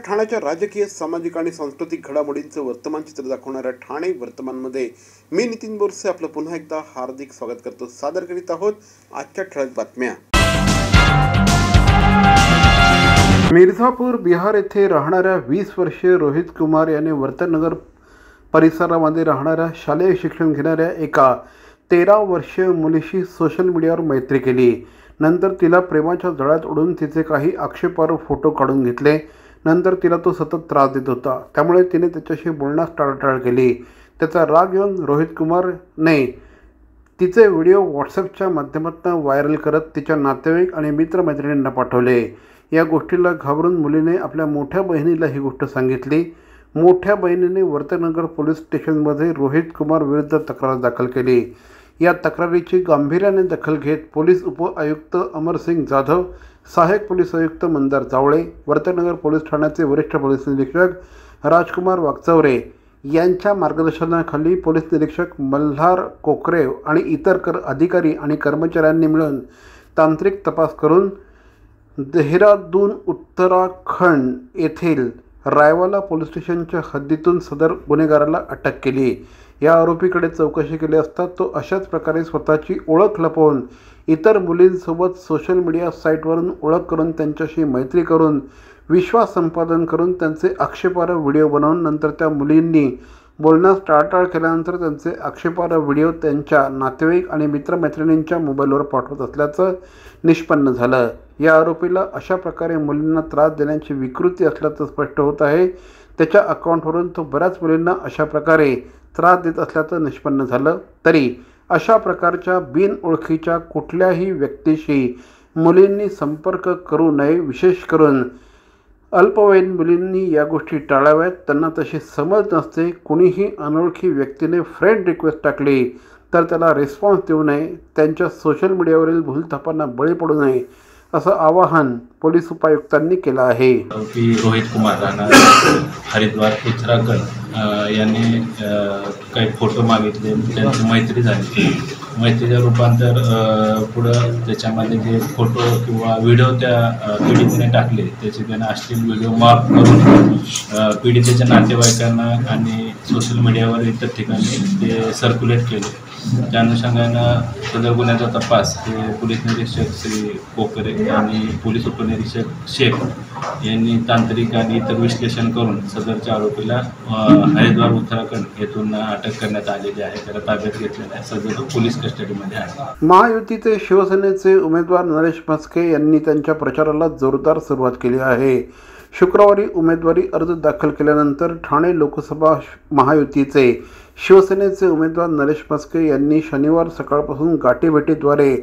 ठाण्याच्या राजकीय, सामाजिक आणि सांस्कृतिक घडामोडींचं वर्तमान चित्र दाखवणाऱ्या ठाणे वर्तमानमध्ये मी नितीन बोरसे आपलं पुन्हा एकदा हार्दिक स्वागत करतो। सादर करीत आहोत आजच्या ठळक बातम्या। मिर्झापूर बिहार येथे राहणाऱ्या 20 वर्षीय रोहित कुमार यांनी वर्तनगर परिसरामध्ये राहणाऱ्या शालेय शिक्षण घेणाऱ्या एका 13 वर्षीय मुलीशी सोशल मीडियावर मैत्री केली। नंतर तिला प्रेमाच्या जाळ्यात ओढून तिचे काही आक्षेपार्ह फोटो काढून घेतले। नंतर तिला तो सतत त्रास देत होता, त्यामुळे तिने त्याच्याशी बोलण्यास टाळाटाळ केली। त्याचा राग येऊन रोहित कुमारने तिचे व्हिडिओ व्हॉट्सअपच्या माध्यमातून व्हायरल करत तिच्या नातेवाईक आणि मित्रमैत्रिणींना पाठवले। या गोष्टीला घाबरून मुलीने आपल्या मोठ्या बहिणीला ही गोष्ट सांगितली। मोठ्या बहिणीने वर्तनगर पोलीस स्टेशनमध्ये रोहित कुमार विरुद्ध तक्रार दाखल केली। या तक्रारीची गांभीर्याने दखल घेत पोलीस उपआयुक्त अमरसिंग जाधव, सहाय्यक पोलीस आयुक्त मंदार जावळे, वर्तनगर पोलीस ठाण्याचे वरिष्ठ पोलीस निरीक्षक राजकुमार वागचौरे यांच्या मार्गदर्शनाखाली पोलीस निरीक्षक मल्हार कोकरेव आणि इतर अधिकारी आणि कर्मचाऱ्यांनी मिळून तांत्रिक तपास करून देहरादून उत्तराखंड येथील रायवाला पोलीस स्टेशनच्या हद्दीतून सदर गुन्हेगाराला अटक केली। या आरोपीकडे चौकशी केली असता तो अशाच प्रकारे स्वतःची ओळख लपवून इतर मुलींसोबत सोशल मीडिया साईटवरून ओळख करून त्यांच्याशी मैत्री करून विश्वास संपादन करून त्यांचे आक्षेपार्ह व्हिडिओ बनवून नंतर त्या मुलींनी बोलण्यास टाळाटाळ केल्यानंतर त्यांचे आक्षेपार्ह व्हिडिओ त्यांच्या नातेवाईक आणि मित्रमैत्रिणींच्या मोबाईलवर पाठवत असल्याचं निष्पन्न झालं। या आरोपीला अशा प्रकारे मुलींना त्रास देण्याची विकृती असल्याचं स्पष्ट होत आहे। त्याच्या अकाउंटवरून तो बऱ्याच मुलींना अशा प्रकारे त्रास देत असल्याचं निष्पन्न झालं। तरी अशा प्रकारच्या बिनओळखीच्या कुठल्याही व्यक्तीशी मुलींनी संपर्क करू नये। विशेष करून अल्पवयीन मुलींनी या गोष्टी टाळाव्यात, त्यांना तशी समज नसते। कुणीही अनोळखी व्यक्तीने फ्रेंड रिक्वेस्ट टाकली तर त्याला रिस्पॉन्स देऊ नये, त्यांच्या सोशल मीडियावरील भूलथापांना बळी पडू नये असं आवाहन पोलीस उपायुक्तांनी केलं आहे। रोहित कुमार राहणार हरिद्वार उत्तराखंड यांनी काही फोटो मागितले, त्यांची मैत्री झाली। मैत्रीचं रूपांतर पुढं त्याच्यामध्ये जे फोटो किंवा व्हिडिओ त्या पीडितेने टाकले त्याचे त्यानं अश्लील व्हिडिओ मार्क करून पीडितेच्या नातेवाईकांना आणि सोशल मीडियावर इतर ठिकाणी ते सर्क्युलेट केले। त्या अनुषंगानं सदर गुन्ह्याचा तपास हे पोलीस निरीक्षक श्री कोकरे आणि पोलीस उपनिरीक्षक शेख यांनी तांत्रिक आणि इतर विश्लेषण करून सदरच्या आरोपीला हरिद्वार उत्तराखंड येथून अटक करण्यात आलेली आहे। त्याला ताब्यात घेतलेलं आहे, सदर पोलीस कस्टडीमध्ये आहे। महायुतीचे शिवसेनेचे उमेदवार नरेश म्हस्के यांनी त्यांच्या प्रचाराला जोरदार सुरुवात केली आहे। शुक्रवारी उमेदवारी अर्ज दाखल केल्यानंतर ठाणे लोकसभा महायुतीचे शिवसेनेचे उमेदवार नरेश म्हस्के यांनी शनिवार सकाळपासून गाठीभेटीद्वारे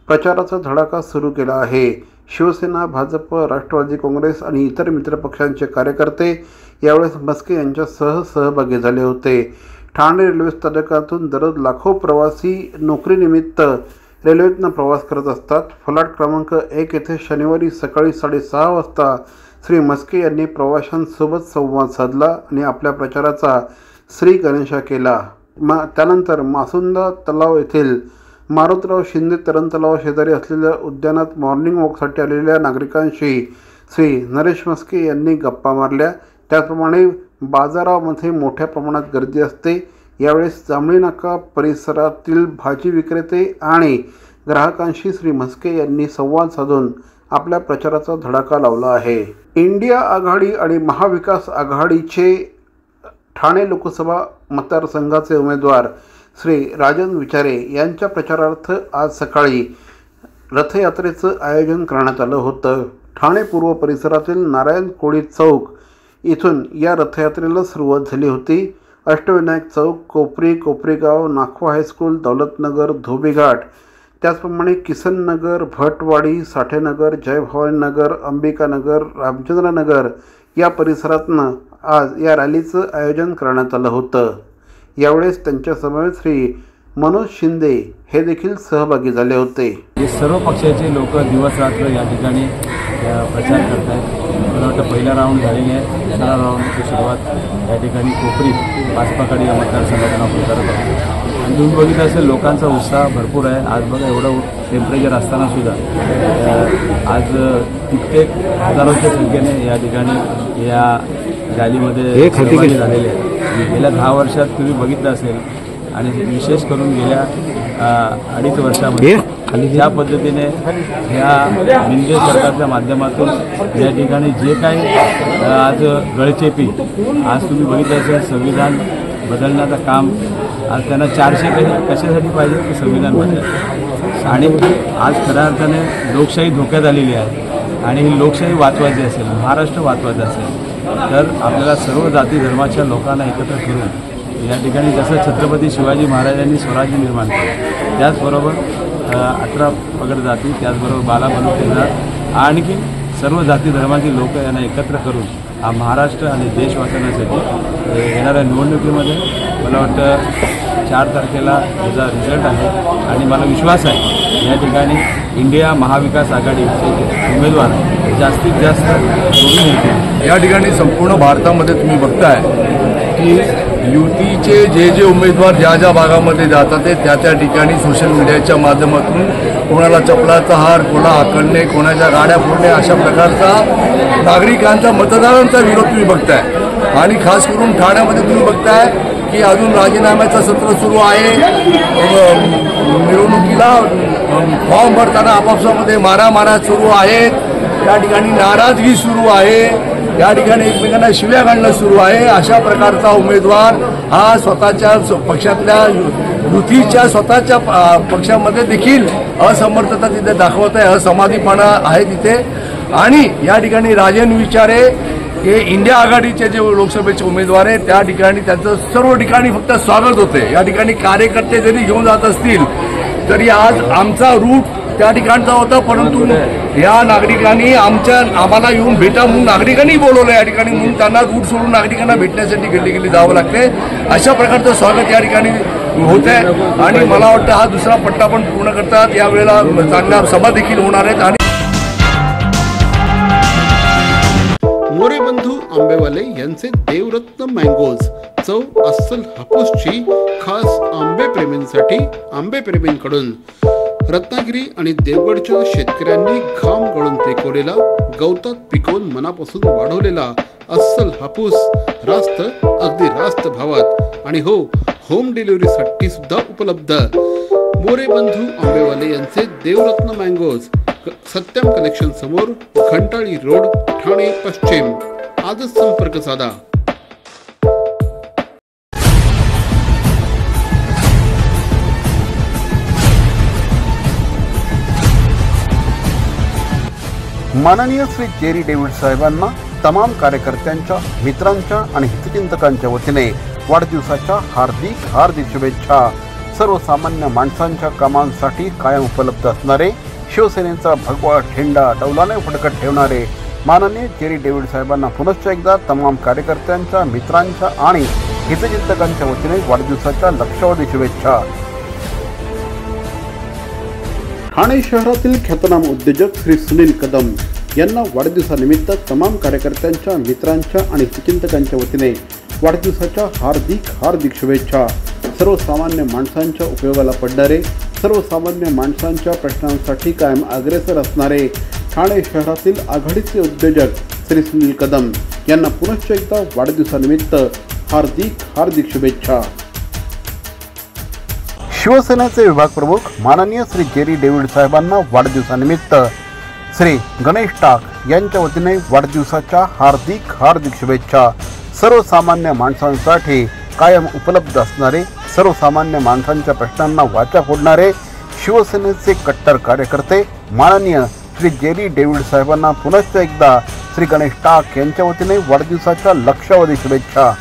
प्रचाराचा धडाका सुरू केला आहे। शिवसेना, भाजप, राष्ट्रवादी काँग्रेस आणि इतर मित्रपक्षांचे कार्यकर्ते यावेळेस म्हस्के यांच्यासह सहभागी झाले होते। ठाणे रेल्वे स्थानकातून दररोज लाखो प्रवासी नोकरीनिमित्त रेल्वेतनं प्रवास करत असतात। फलाट क्रमांक 1 येथे शनिवारी सकाळी 6:30 वाजता श्री म्हस्के यांनी प्रवाशांसोबत संवाद साधला आणि आपल्या प्रचाराचा श्री गणेशा केला। त्यानंतर मासुंदा तलाव येथील मारुतराव शिंदे तरण तलाव शेजारी असलेल्या उद्यानात मॉर्निंग वॉकसाठी आलेल्या नागरिकांशी श्री नरेश म्हस्के यांनी गप्पा मारल्या। त्याचप्रमाणे बाजारामध्ये मोठ्या प्रमाणात गर्दी असते। यावेळेस जांभळी नाका परिसरातील भाजी विक्रेते आणि ग्राहकांशी श्री म्हस्के यांनी संवाद साधून आपल्या प्रचाराचा धडाका लावला आहे। इंडिया आघाडी आणि महाविकास आघाडीचे ठाणे लोकसभा मतदारसंघाचे उमेदवार श्री राजन विचारे यांच्या प्रचारार्थ आज सकाळी रथयात्रेचं आयोजन करण्यात आलं होतं। ठाणे पूर्व परिसरातील नारायण कोळी चौक इथून या रथयात्रेला सुरुवात झाली होती। अष्टविनायक चौक, कोपरीगाव, नाखवा हायस्कूल, दौलतनगर, धोबीघाट, त्याचप्रमाणे किसननगर, भटवाडी, साठेनगर, जयभवानीनगर, अंबिकानगर, रामचंद्रनगर या परिसरातनं आज या रॅलीचं आयोजन करण्यात आलं होतं। यावेळेस त्यांच्या समवेत श्री मनोज शिंदे हे देखील सहभागी झाले होते। सर्व पक्षाचे लोक दिवस रात्र या ठिकाणी प्रचार करत आहेत। मला वाटतं पहिला राऊंड झालेली आहे, दुसरा राऊंडची सुरुवात या ठिकाणी कोपरी भाजपाकडे या मतदारसंघातून आपण करत आहोत। तुम्ही बघितलं असेल लोकांचा उत्साह भरपूर आहे. आज बघा एवढं टेम्परेचर असताना सुद्धा आज कित्येक हजारोच्या संख्येने या ठिकाणी या रॅलीमध्ये सहभागी झालेले आहेत. गेल्या 10 वर्षात तुम्ही बघितलं असेल आणि विशेष करून गेल्या 2.5 वर्षामध्ये ज्या पद्धतीने ह्या मिंजे सरकारच्या माध्यमातून या ठिकाणी जे काही आज गळचेपी आज तुम्ही बघितलं असेल संविधान बदलण्याचं काम आज त्यांना 400 कशासाठी पाहिजे ते संविधान बदल आणि आज खऱ्या अर्थाने लोकशाही धोक्यात आलेली आहे आणि ही लोकशाही वाचवायची असेल महाराष्ट्र वाचवायचं असेल तर आपल्याला सर्व जाती धर्माच्या लोकांना एकत्र करून या ठिकाणी जसं छत्रपती शिवाजी महाराजांनी स्वराज्य निर्माण केलं त्याचबरोबर 18 पगड जाती त्याचबरोबर 12 बलुते जात आणखी सर्व जाती धर्माची लोक यांना एकत्र करून हा महाराष्ट्र आणि देश वाचवण्यासाठी येणाऱ्या निवडणुकीमध्ये मला वाटतं 4 तारखेला त्याचा रिझल्ट आहे आणि मला विश्वास आहे या ठिकाणी इंडिया महाविकास आघाडीचे उमेदवार जास्तीत जास्त निवडून येतील. या ठिकाणी संपूर्ण भारतामध्ये तुम्ही बघताय की युतीचे जे उमेदवार ज्या भागामध्ये जातात ते त्या ठिकाणी सोशल मीडियाच्या माध्यमातून कोणाला चपलाचा हार, कोणा आकडणे, कोणाच्या गाड्या फोडणे अशा प्रकारचा नागरिकांचा मतदारांचा विरोध तुम्ही बघताय. आणि खास करून ठाण्यामध्ये तुम्ही बघताय की अजून राजीनाम्याचं सत्र सुरू आहे. निवडणुकीला फॉर्म भरताना आपापसामध्ये मारामारा सुरू आहेत. त्या ठिकाणी नाराजगी सुरू आहे. या ठिकाणी एकमेकांना शिव्या घालणं सुरू आहे. अशा प्रकारचा उमेदवार हा स्वतःच्या पक्षातल्या युतीच्या स्वतःच्या पक्षामध्ये देखील असमर्थता तिथे दाखवत आहे, असमाधीपणा आहे तिथे. आणि या ठिकाणी राजन विचारे हे इंडिया आघाडीचे जे लोकसभेचे उमेदवार आहेत त्या ठिकाणी त्यांचं सर्व ठिकाणी फक्त स्वागत होते. या ठिकाणी कार्यकर्ते जरी घेऊन जात असतील तरी आज आमचा रूट त्या ठिकाणचा होता, परंतु या नागरिकांनी आम्हाला येऊन भेटा म्हणून नागरिकांनी बोलवलं या ठिकाणी, म्हणून त्यांना रूट सोडून नागरिकांना भेटण्यासाठी गल्ली जावं लागते. अशा प्रकारचं स्वागत या ठिकाणी होत आहे. आणि मला वाटतं हा दुसरा पट्टा पण पूर्ण करतात. यावेळेला चांगल्या सभा देखील होणार आहेत. आणि मोरे बंधू आंबेवाले यांचे देवरत्न मँगोज, चव अस्सल हापूसची, खास आंबे प्रेमींसाठी आंबे प्रेमींकडून. रत्नागिरी आणि देवगडच्या शेतकऱ्यांनी घाम गळून पिकवलेला, गवतात पिकवून मनापासून वाढवलेला अस्सल हापूस रास्त, अगदी रास्त भावात आणि हो, होम डिलिव्हरीसाठी सुद्धा उपलब्ध. मोरे बंधू आंबेवाले यांचे देवरत्न मँगोज, सत्यम कलेक्शन समोर, घंटाळी रोड, ठाणे पश्चिम. आजच संपर्क साधा. माननीय श्री जेरी डेव्हिड साहेबांना तमाम कार्यकर्त्यांच्या, मित्रांच्या आणि हितचिंतकांच्या वतीने वाढदिवसाच्या हार्दिक शुभेच्छा. सर्वसामान्य माणसांच्या कामांसाठी कायम उपलब्ध असणारे, शिवसेनेचा भगवा झेंडा डौलाने फडकत ठेवणारे माननीय जेरी डेव्हिड साहेबांना पुनश्च एकदा तमाम कार्यकर्त्यांच्या, मित्रांच्या आणि हितचिंतकांच्या वतीने वाढदिवसाच्या लक्षावधी शुभेच्छा. ठाणे शहरातील ख्यातनाम उद्योजक श्री सुनील कदम यांना वाढदिवसानिमित्त तमाम कार्यकर्त्यांच्या, मित्रांच्या आणि हितचिंतकांच्या वतीने वाढदिवसाच्या हार्दिक शुभेच्छा. सर्वसामान्य माणसांच्या उपयोगाला पडणारे, सर्वसामान्य माणसांच्या प्रश्नांसाठी कायम अग्रेसर असणारे ठाणे शहरातील आघाडीचे उद्योजक श्री सुनील कदम यांना पुनश्च एकदा वाढदिवसानिमित्त हार्दिक शुभेच्छा. शिवसेनेचे विभाग प्रमुख माननीय श्री जेरी डेव्हिड साहेबांना वाढदिवसानिमित्त श्री गणेश टाक यांच्या वतीने वाढदिवसाच्या हार्दिक शुभेच्छा. सर्वसामान्य माणसांसाठी कायम उपलब्ध असणारे, सर्वसामान्य माणसांच्या प्रश्नांना वाचा फोडणारे शिवसेनेचे कट्टर कार्यकर्ते माननीय श्री जेरी डेव्हिड साहेबांना पुनश्च एकदा श्री गणेश टाक यांच्या वतीने वाढदिवसाच्या लक्षावधी शुभेच्छा.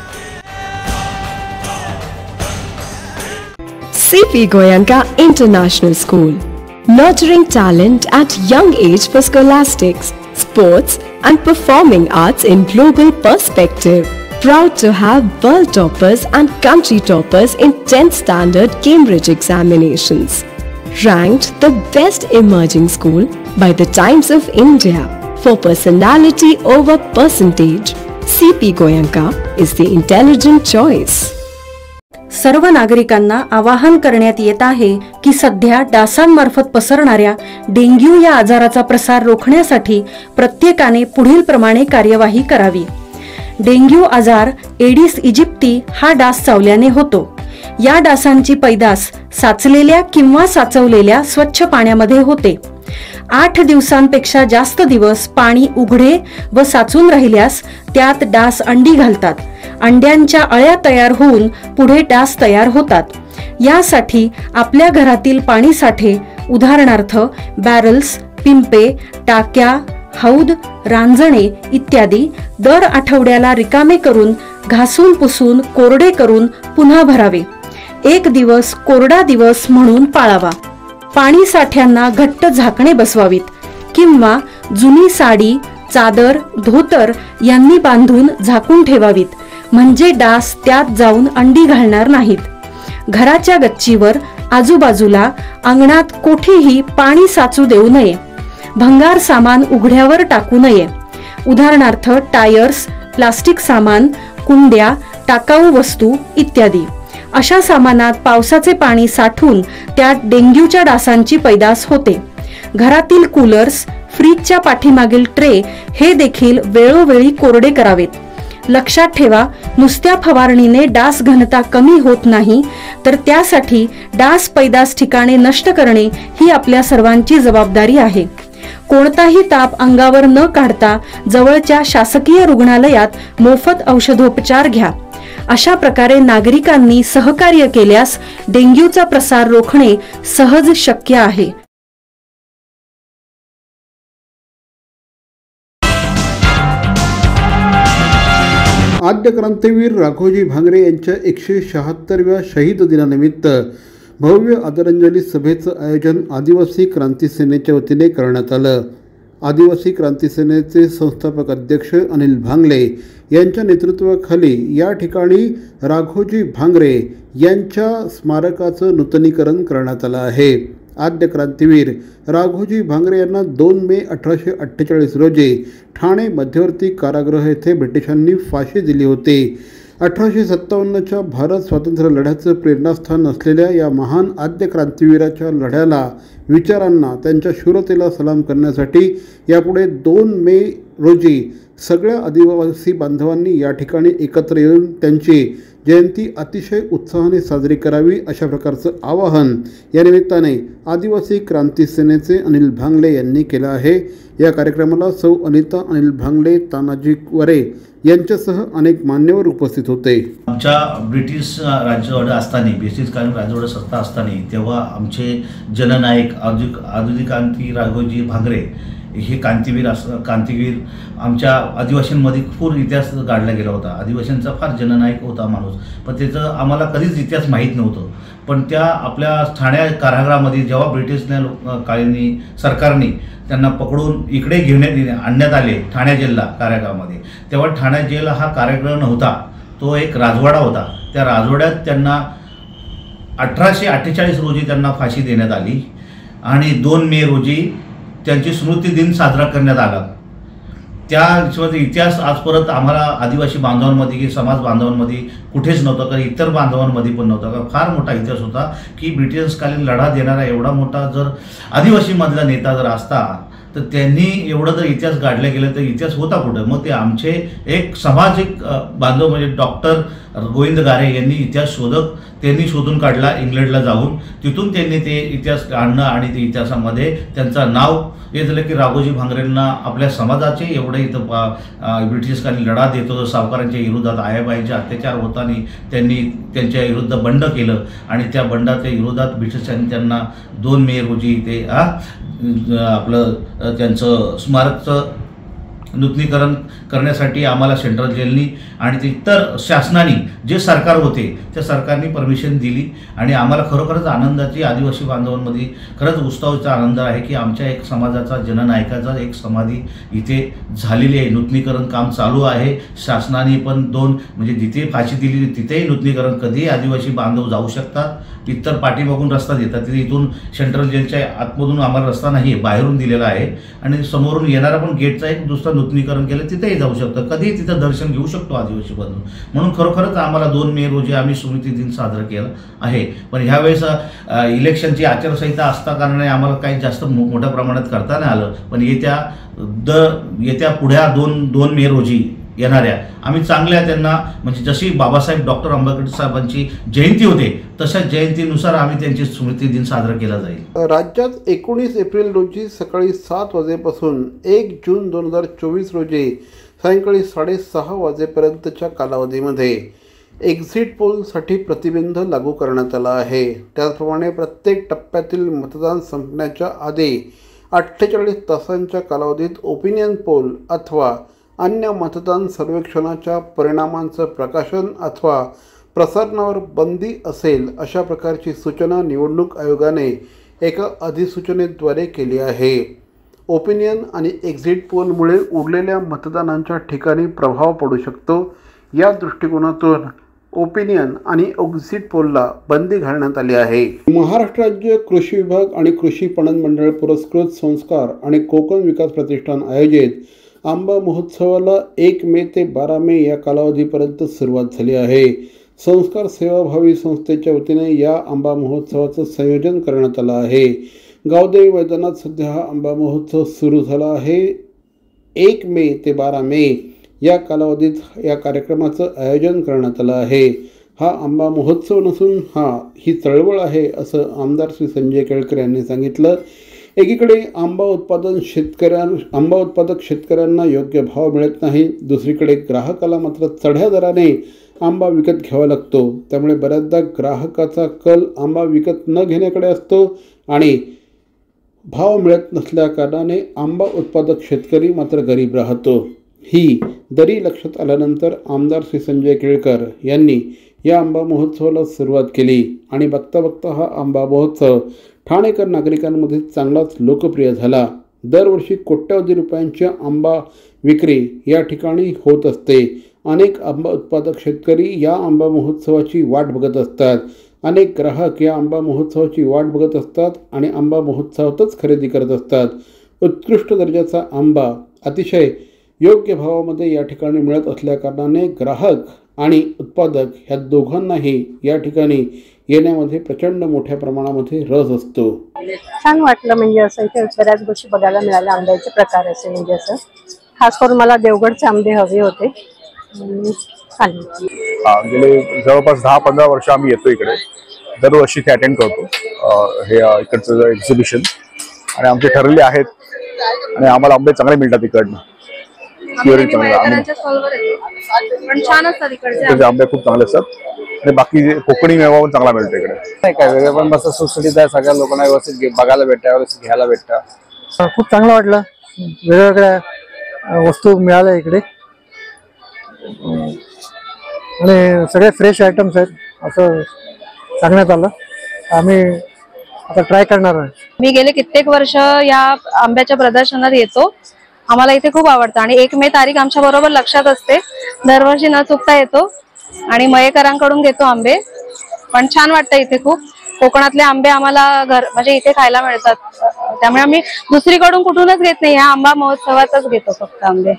CP Goenka International School, nurturing talent at young age for scholastics, sports and performing arts in global perspective. Proud to have world toppers and country toppers in 10th standard Cambridge examinations. Ranked the best emerging school by the Times of India for personality over percentage. CP Goenka is the intelligent choice. सर्व नागरिकांना आवाहन करण्यात येत आहे की सध्या डासांमार्फत पसरणाऱ्या dengue या आजाराचा प्रसार रोखण्यासाठी प्रत्येकाने पुढील प्रमाणे कार्यवाही करावी। डेंग्यू आजार एडिस इजिप्ती हा डास चावल्याने होतो। या डासांची पैदास साचलेल्या किंवा साचवलेल्या स्वच्छ पाण्यामध्ये होते। 8 दिवसांपेक्षा जास्त दिवस पाणी उघडे व साचून राहिल्यास त्यात डास अंडी घालतात। अंड्यांच्या अळ्या तयार होऊन पुढे डास तयार होतात। यासाठी आपल्या घरातील पाणी साठे उदाहरणार्थ बॅरल्स, पिंपे, टाक्या, हौद, रांजणे इत्यादी दर आठवड्याला रिकामे करून घासून पुसून कोरडे करून पुन्हा भरावे। 1 दिवस कोरडा दिवस म्हणून पाळावा। पाणी साठ्यांना घट्ट झाकणे बसवावीत किंवा जुनी साडी, चादर, धोतर यांनी बांधून झाकून ठेवावीत, म्हणजे डास त्यात जाऊन अंडी घालणार नाहीत। घराच्या गच्चीवर, आजूबाजूला, अंगणात कोठेही पाणी साचू देऊ नये। भंगार सामान उघड्यावर टाकू नये, उदाहरणार्थ टायर्स, प्लास्टिक सामान, कुंड्या, टाकाऊ वस्तू इत्यादी। अशा सामानात पावसाचे पाणी साठून त्यात डेंग्यूच्या डासांची पैदास होते। घरातील कूलर्स, फ्रीजच्या पाठीमागील ट्रे हे देखील वेळोवेळी कोरडे करावेत। लक्षात ठेवा, नुसत्या फवारणीने डास घनता कमी होत नाही, तर त्यासाठी डास पैदास ठिकाणे नष्ट करणे ही आपल्या सर्वांची जबाबदारी आहे। कोणताही ताप अंगावर न काढता जवळच्या शासकीय रुग्णालयात मोफत औषधोपचार घ्या। अशा प्रकारे नागरिकांनी सहकार्य केल्यास डेंग्यूचा प्रसार रोखणे सहज शक्य आहे। आद्य क्रांतीवीर राघोजी भांगरे यांच्या 176व्या शहीद दिनानिमित्त भव्य आदरांजली सभेचं आयोजन आदिवासी क्रांती सेनेच्या वतीने करण्यात आलं। आदिवासी क्रांती सेनेचे संस्थापक अध्यक्ष अनिल भांगले यांच्या नेतृत्वाखाली या ठिकाणी राघोजी भांगरे यांच्या स्मारकाचं नूतनीकरण करण्यात आलं आहे। आद्य क्रांतीवीर राघोजी भांगरे यांना 2 मे 1848 रोजी ठाणे मध्यवर्ती कारागृह येथे ब्रिटिशांनी फाशी दिली होती। 1857च्या भारत स्वातंत्र्य लढ्याचं प्रेरणास्थान असलेल्या या महान आद्य क्रांतीवीराच्या लढ्याला, विचारांना, त्यांच्या शूरतेला सलाम करण्यासाठी यापुढे 2 मे रोजी सगळ्या आदिवासी बांधवांनी या ठिकाणी एकत्र येऊन त्यांची जयंती अतिशय उत्साहाने साजरी करावी, अशा प्रकारचं आवाहन या निमित्ताने आदिवासी क्रांती सेनेचे अनिल भांगले यांनी केलं आहे। या कार्यक्रमाला सौ अनिता अनिल भांगले, तानाजी वरे यांच्यासह अनेक मान्यवर उपस्थित होते। आमच्या ब्रिटिश राज्यवाडा असताना, ब्रिटिशकालीन राज्यवाडा सत्ता असताना तेव्हा आमचे जननायक आदिवासी क्रांती राघोजी भांगरे हे क्रांतिवीर आमच्या आदिवासींमध्ये खूप इतिहास गाडला गेला होता। आदिवासींचा फार जननायक होता माणूस, पण त्याचं आम्हाला कधीच इतिहास माहीत नव्हतं। पण त्या आपल्या ठाणे कारागृहामध्ये जेव्हा ब्रिटिशने कालीनी सरकारने त्यांना पकडून इकडे आणण्यात आले ठाणे जेलला कारागृहामध्ये, तेव्हा ठाणे जेल हा कारागृह नव्हता, तो एक राजवाडा होता। त्या राजवाड्यात त्यांना 1848 रोजी त्यांना फाशी देण्यात आली आणि 2 मे रोजी त्यांची स्मृती दिन साजरा करण्यात आला। त्या इतिहास आज परत आम्हाला आदिवासी बांधवांमध्ये की समाज बांधवांमध्ये कुठेच नव्हता, कारण इतर बांधवांमध्ये पण नव्हता। कारण फार मोठा इतिहास होता की ब्रिटिशकालीन लढा देणारा एवढा मोठा जर आदिवासीमधला नेता जर असता तर त्यांनी एवढं जर इतिहास गाडलं गेलं तर इतिहास होता कुठं। मग ते आमचे एक सामाजिक बांधव म्हणजे डॉक्टर गोविंद गारे यांनी इतिहास त्यांनी शोधून काढला इंग्लंडला जाऊन। तिथून त्यांनी ते इतिहास काढणं आणि ते इतिहासामध्ये त्यांचं नाव हे झालं की राघोजी भांगरेंना आपल्या समाजाचे एवढे इथं ब्रिटिशकालीन लढा देत होतं, सावकारांच्या विरोधात आयाबाईंचे अत्याचार होताना त्यांनी त्यांच्या विरुद्ध बंड केलं आणि त्या बंडाच्या विरोधात ब्रिटिशांनी त्यांना 2 मे रोजी ते आपलं त्यांचं स्मारकचं नूतनीकरण करण्यासाठी आम्हाला सेंट्रल जेलनी आणि ते इतर शासनाने जे सरकार होते त्या सरकारने परमिशन दिली आणि आम्हाला खरोखरच आनंदाची आदिवासी बांधवांमध्ये खरंच उत्सवाचा आनंद आहे की आमच्या एक समाजाचा जननायकाचा एक समाधी इथे झालेली आहे। नूतनीकरण काम चालू आहे। शासनाने पण 2 म्हणजे जिथे फाशी दिली तिथेही नूतनीकरण कधीही आदिवासी बांधव जाऊ शकतात। इतर पाठीमागून रस्ता देतात, तिथे इथून सेंट्रल जेलच्या आतमधून आम्हाला रस्ता नाही, बाहेरून दिलेला आहे आणि समोरून येणारा पण गेटचा एक दुसरा नूतनीकरण केलं तिथेही जाऊ शकतो, कधीही तिथं दर्शन घेऊ शकतो आदिवासी बंधू. म्हणून खरोखरच आम्हाला 2 मे रोजी आम्ही स्मृती दिन साजरा केला आहे. पण ह्यावेळेस इलेक्शनची आचारसंहिता असता कारणाने आम्हाला काही जास्त मोठ्या प्रमाणात करता नाही आलं. पण येत्या पुढ्या 2 मे रोजी येणाऱ्या आम्ही चांगल्या त्यांना म्हणजे जशी बाबासाहेब डॉक्टर आंबेडकर साहेबांची जयंती होते तशा जयंतीनुसार आम्ही त्यांची स्मृती दिन साजरा केला जाईल. राज्यात 19 एप्रिल रोजी सकाळी 7 वाजेपासून 1 जून 2024 रोजी सायंकाळी 6:30 वाजेपर्यंतच्या कालावधीमध्ये एक्झिट पोलसाठी प्रतिबंध लागू करण्यात आला आहे. त्याचप्रमाणे प्रत्येक टप्प्यातील मतदान संपण्याच्या आधी 48 तासांच्या कालावधीत ओपिनियन पोल अथवा अन्य मतदान सर्वेक्षणाच्या परिणामांचं प्रकाशन अथवा प्रसारणावर बंदी असेल अशा प्रकारची सूचना निवडणूक आयोगाने एका अधिसूचनेद्वारे केली आहे. ओपिनियन आणि एक्झिट पोलमुळे उरलेल्या मतदानांच्या ठिकाणी प्रभाव पडू शकतो. या दृष्टिकोनातून ओपिनियन आणि एक्झिट पोलला बंदी घालण्यात आली आहे. महाराष्ट्र राज्य कृषी विभाग आणि कृषी पणन मंडळ पुरस्कृत संस्कार आणि कोकण विकास प्रतिष्ठान आयोजित आंबा महोत्सवाला 1 मे ते 12 मे या कालावधीपर्यंत सुरुवात झाली आहे. संस्कार सेवाभावी संस्थेच्या वतीने या आंबा महोत्सवाचं संयोजन करण्यात आलं आहे. गावदेवी मैदानात सध्या हा आंबा महोत्सव सुरू झाला आहे. 1 मे ते 12 मे या कालावधीत या कार्यक्रमाचं आयोजन करण्यात आलं आहे. हा आंबा महोत्सव नसून ही चळवळ आहे असं आमदार श्री संजय केळकर यांनी सांगितलं. एकीकडे आंबा उत्पादक शेतकऱ्यांना योग्य भाव मिळत नाही, दुसरीकडे ग्राहकाला मात्र चढ्या दराने आंबा विकत घ्यावा लागतो. त्यामुळे बऱ्याचदा ग्राहकाचा कल आंबा विकत न घेण्याकडे असतो आणि भाव मिळत नसल्या कारणाने आंबा उत्पादक शेतकरी मात्र गरीब राहतो. ही दरी लक्षात आल्यानंतर आमदार श्री संजय केळकर यांनी या आंबा महोत्सवाला सुरुवात केली आणि बघता बघता हा आंबा महोत्सव ठाणेकर नागरिकांमध्ये चांगलाच लोकप्रिय झाला. दरवर्षी कोट्यवधी रुपयांची आंबा विक्री या ठिकाणी होत असते. अनेक आंबा उत्पादक शेतकरी या आंबा महोत्सवाची वाट बघत असतात. अनेक ग्राहक या आंबा महोत्सवाची वाट बघत असतात आणि आंबा महोत्सवातच खरेदी करत असतात. उत्कृष्ट दर्जाचा आंबा अतिशय योग्य भावामध्ये या ठिकाणी मिळत असल्याकारणाने ग्राहक आणि उत्पादक ह्या दोघांनाही या ठिकाणी येण्यामध्ये प्रचंड मोठ्या प्रमाणामध्ये रस असतो. छान वाटलं म्हणजे असं इथे बऱ्याच गोष्टी बघायला मिळाल्या. आंब्याचे प्रकार असे म्हणजे असं खास करून मला देवगडचे आंबे हवे होते. गेले जवळपास 10-15 वर्ष आम्ही येतो इकडे. दरवर्षी ते अटेंड करतो हे इकडचं एक्झिबिशन आणि आमचे ठरलेले आहेत आणि आम्हाला आंबे चांगले मिळतात इकडनं. आंबे खूप चांगले असतात आणि बाकी कोकणी मेवा पण चांगला मिळतो इकडे. नाही काय वेगळं पण मस्त सुटसुटीत आहे. सगळ्या लोकांना व्यवस्थित बघायला भेटतं, व्यवस्थित घ्यायला भेटतं. खूप चांगलं वाटलं. वेगवेगळ्या वस्तू मिळाल्या इकडे आणि सगळे फ्रेश आयटम्स आहेत असं सांगण्यात आलं. आम्ही आता ट्राय करणार आहे. मी गेले कित्येक वर्ष या आंब्याच्या प्रदर्शनात येतो. आम्हाला इथे खूप आवडतं आणि 1 मे तारीख आमच्या बरोबर लक्षात असते. दरवर्षी न चुकता येतो आणि मयेकरांकडून घेतो आंबे. पण छान वाटतं इथे खूप. कोकणातले आंबे आम्हाला म्हणजे इथे खायला मिळतात. त्यामुळे आम्ही दुसरीकडून कुठूनच घेत नाही, ह्या आंबा महोत्सवातच घेतो फक्त आंबे.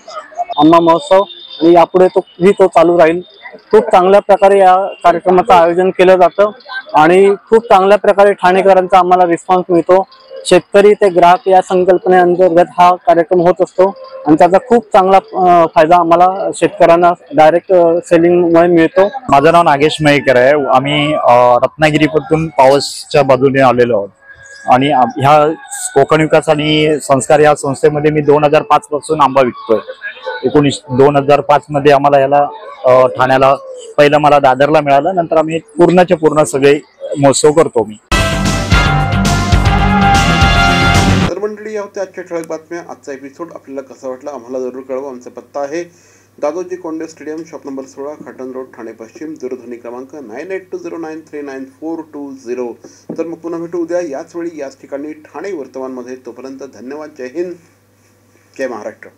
आंबा महोत्सव आणि यापुढे तो चालू राहील. खूप चांगल्या प्रकारे या कार्यक्रमाचं आयोजन केलं जातं आणि खूप चांगल्या प्रकारे ठाणेकरांचा आम्हाला रिस्पॉन्स मिळतो. शेतकरी ते ग्राहक या संकल्पनेअंतर्गत हा कार्यक्रम होत असतो आणि त्याचा खूप चांगला फायदा आम्हाला शेतकऱ्यांना डायरेक्ट सेलिंगमुळे मिळतो. माझं नाव नागेश मयेकर आहे. आम्ही रत्नागिरीपासून पावसच्या बाजूने आलेलो आहोत आणि ह्या कोकण विकास आणि संस्कार या संस्थेमध्ये मी 2005 पासून आंबा विकतोय. 2005 मध्ये आम्हाला याला ठाण्याला पहिलं मला दादरला मिळालं. नंतर आम्ही पूर्णच्या पूर्ण सगळे महोत्सव करतो. मी मंडळी या होत्या आजच्या ठळक बातम्या. आजचा एपिसोड आपल्याला कसा वाटला आम्हाला जरूर कळवा. आमचा पत्ता आहे Dadoji Konde stadium, shop number 16, Khatan road, Thane पश्चिम. दूरध्वनी क्रमांक 9820939420. तर मग पुन्हा भेटू उद्या याच वेळी याच ठिकाणी ठाणे वर्तमानमध्ये. तोपर्यंत धन्यवाद. जय हिंद, जय महाराष्ट्र.